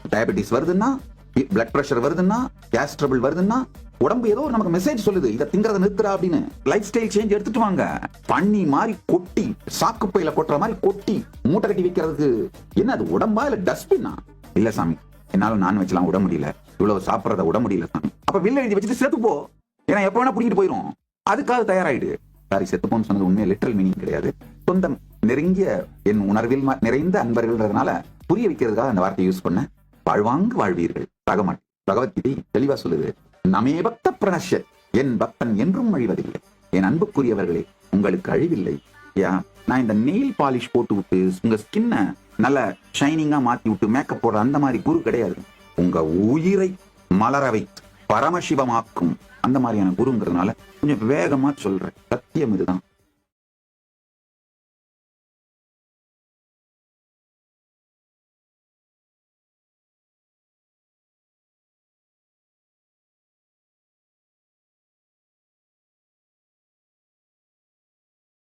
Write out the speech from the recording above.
Diabetes வருதுன்னா, blood pressure வருதுன்னா, gas trouble வருதுன்னா, உடம்பு ஏதோ நமக்கு மெசேஜ் சொல்லுது, இதை திங்கறத நிறுத்துறா அப்படின்னு. லைஃப் ஸ்டைல் சேஞ்ச் எடுத்துட்டு வாங்க. பண்ணி மாதிரி கொட்டி, சாக்கு பையில கொட்டுற மாதிரி கொட்டி மூட்டை கட்டி வைக்கிறதுக்கு என்ன அது உடம்பா இல்ல டஸ்ட்பின்னா? இல்ல சாமி, என்னால நான்வெஜ்லாம் விட முடியல, இவ்வளவு சாப்பிடறத விட முடியல சாமி. அப்ப வில்ல எழுதி வச்சுட்டு செத்து போ, ஏன்னா எப்ப வேணா புடிக்கிட்டு போயிரும். அதுக்காக தயாராயிடு. சாரி, செத்துப்போன்னு சொன்னது உண்மையா லிட்டரல் மீனிங் கிடையாது. சொந்தம் நெருங்கிய என் உணர்வில் நிறைந்த அன்பர்கள்ன்றதுனால புரிய வைக்கிறதுக்காக அந்த வார்த்தையை யூஸ் பண்ண. வாழ்வாங்கு வாழ்வீர்கள். பகவத்கீதை தெளிவா சொல்லுது, நமே பக்த பிரணஷ, என் பக்தன் என்றும் அழிவதில்லை. என் அன்புக்குரியவர்களே, உங்களுக்கு அழிவில்லை. நான் இந்த நெயில் பாலிஷ் போட்டு விட்டு உங்க ஸ்கின்ன நல்ல ஷைனிங்கா மாத்தி விட்டு மேக்கப் போடுற அந்த மாதிரி குரு கிடையாது. உங்க உயிரை மலரவை பரமசிவமாக்கும் அந்த மாதிரியான குருங்கிறதுனால கொஞ்சம் வேகமா சொல்றேன். சத்தியம் இதுதான்.